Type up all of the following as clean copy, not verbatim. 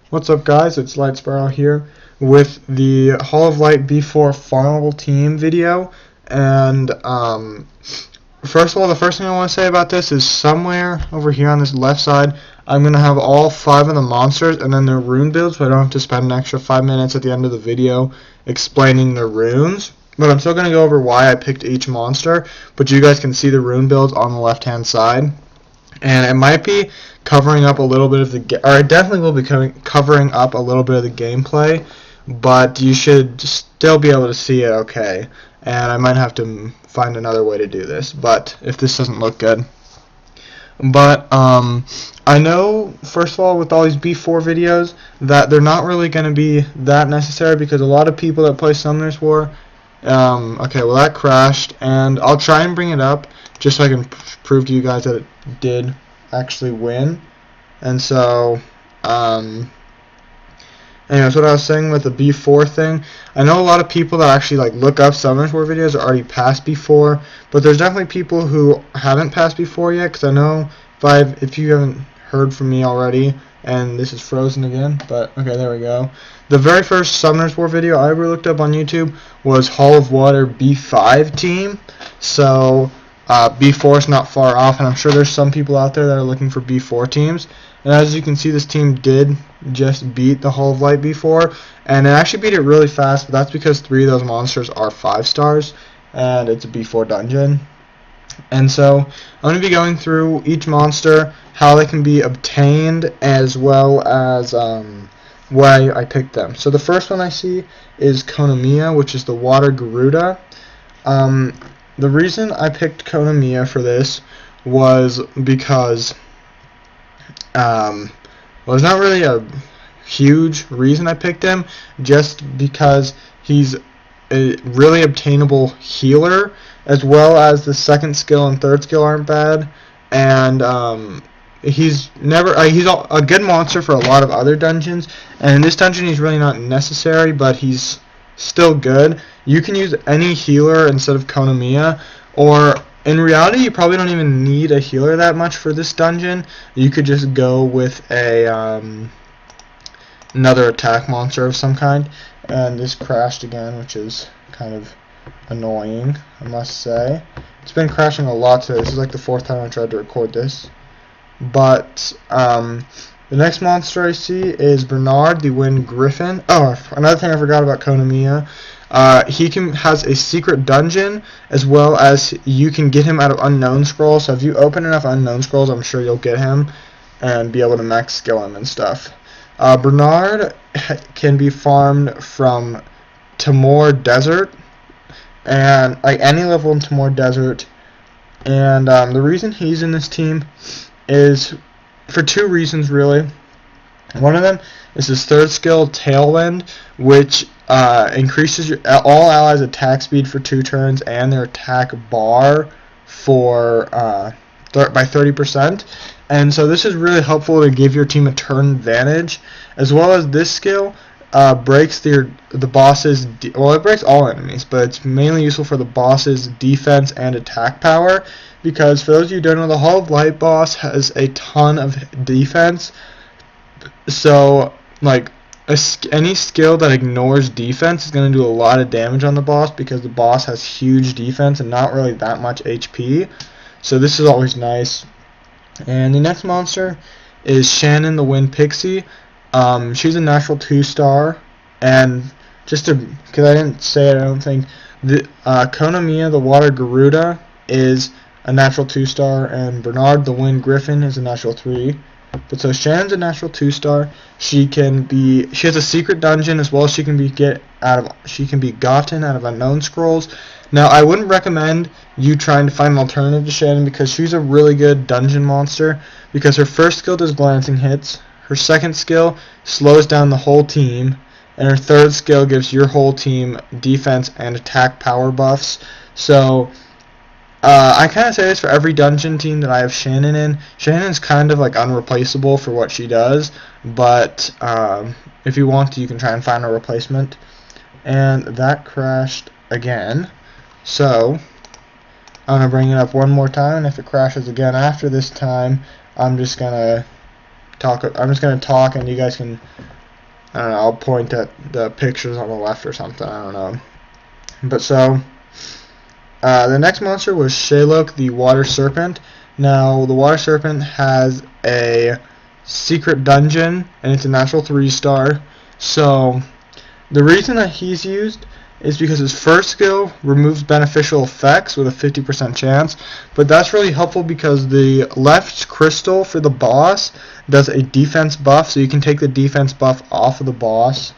What's up, guys? It's Light Sparrow here with the Hall of Light B4 Farmable team video. And first of all, the first thing I want to say about this is somewhere over here on this left side, I'm going to have all 5 of the monsters and then their rune builds, so I don't have to spend an extra 5 minutes at the end of the video explaining their runes. But I'm still going to go over why I picked each monster, but you guys can see the rune builds on the left-hand side. And it might be covering up a little bit of or it definitely will be covering up a little bit of the gameplay, but you should still be able to see it okay. And I might have to find another way to do this, but if this doesn't look good. But I know, first of all, with all these B4 videos, that they're not really going to be that necessary because a lot of people that play Summoners War, okay, well that crashed, and I'll try and bring it up just so I can prove to you guys that it did actually win. And so, anyways, what I was saying with the B4 thing, I know a lot of people that actually look up Summoners War videos are already past B4, but there's definitely people who haven't passed B4 yet, because I know if you haven't heard from me already, and this is frozen again, but okay, there we go. The very first Summoners War video I ever looked up on YouTube was Hall of Water B5 team, so B4 is not far off, and I'm sure there's some people out there that are looking for B4 teams. And as you can see, this team did just beat the Hall of Light B4, and it actually beat it really fast, but that's because 3 of those monsters are 5 stars, and it's a B4 dungeon. And so I'm going to be going through each monster, how they can be obtained, as well as why I picked them. So the first one I see is Konamiya, which is the Water Garuda. The reason I picked Konamiya for this was because, well, it's not really a huge reason I picked him, just because he's a really obtainable healer, as well as the second skill and third skill aren't bad, and he's a good monster for a lot of other dungeons, and in this dungeon he's really not necessary, but he's still good. You can use any healer instead of Konamiya, or in reality you probably don't even need a healer that much for this dungeon. You could just go with a another attack monster of some kind. And this crashed again, which is kind of annoying, I must say. It's been crashing a lot today. This is like the 4th time I tried to record this. But the next monster I see is Bernard, the Wind Griffin. Oh, another thing I forgot about Konamiya. He has a secret dungeon, as well as you can get him out of unknown scrolls. So if you open enough unknown scrolls, I'm sure you'll get him and be able to max skill him and stuff. Bernard can be farmed from Timor Desert, and any level in Timor Desert. And the reason he's in this team is for 2 reasons, really. One of them is his third skill, Tailwind, which increases all allies' attack speed for 2 turns and their attack bar for by 30%. And so this is really helpful to give your team a turn advantage, as well as this skill breaks the boss's well, it breaks all enemies, but it's mainly useful for the boss's defense and attack power, because for those of you who don't know, the Hall of Light boss has a ton of defense. So any skill that ignores defense is going to do a lot of damage on the boss, because the boss has huge defense and not really that much HP. So this is always nice. And the next monster is Shannon the Wind Pixie. She's a natural 2-star, and just because I didn't say it, I don't think, the Konamiya the Water Garuda is a natural 2-star, and Bernard the Wind Griffin is a natural 3. But so Shannon's a natural 2-star. She has a secret dungeon, as well as she can be gotten out of unknown scrolls. Now, I wouldn't recommend you trying to find an alternative to Shannon, because she's a really good dungeon monster, because her first skill does glancing hits, her second skill slows down the whole team, and her third skill gives your whole team defense and attack power buffs. So I kind of say this for every dungeon team that I have Shannon in. Shannon's kind of unreplaceable for what she does, but if you want to, you can try and find a replacement. And that crashed again. So I'm going to bring it up one more time, and if it crashes again after this time, I'm just going to talk, and you guys can I don't know, I'll point at the pictures on the left or something, I don't know. But so, the next monster was Shalok, the Water Serpent. Now, the Water Serpent has a secret dungeon, and it's a natural 3-star. So, the reason that he's used is because his first skill removes beneficial effects with a 50% chance, but that's really helpful because the left crystal for the boss does a defense buff, so you can take the defense buff off of the boss,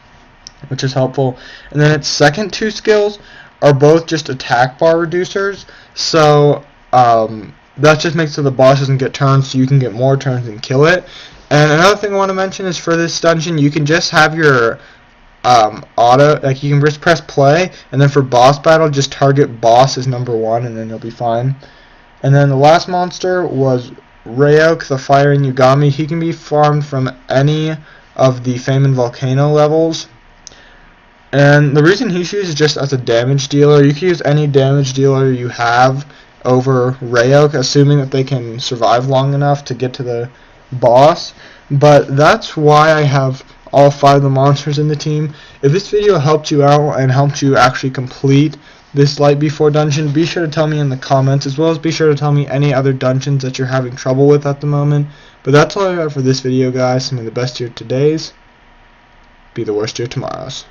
which is helpful. And then its second 2 skills are both just attack bar reducers, so that just makes so the boss doesn't get turns, so you can get more turns and kill it. And another thing I want to mention is for this dungeon, you can just have your auto, like you can just press play, and then for boss battle, just target boss as number 1, and then you'll be fine. And then the last monster was Rayok, the Firing Yugami. He can be farmed from any of the Fame and Volcano levels. And the reason he's used is just as a damage dealer. You can use any damage dealer you have over Rayok, assuming that they can survive long enough to get to the boss. But that's why I have all 5 of the monsters in the team. If this video helped you out and helped you actually complete this Light B4 dungeon, be sure to tell me in the comments, as well as be sure to tell me any other dungeons that you're having trouble with at the moment. But that's all I got for this video, guys. May the best year today's be the worst year tomorrow's.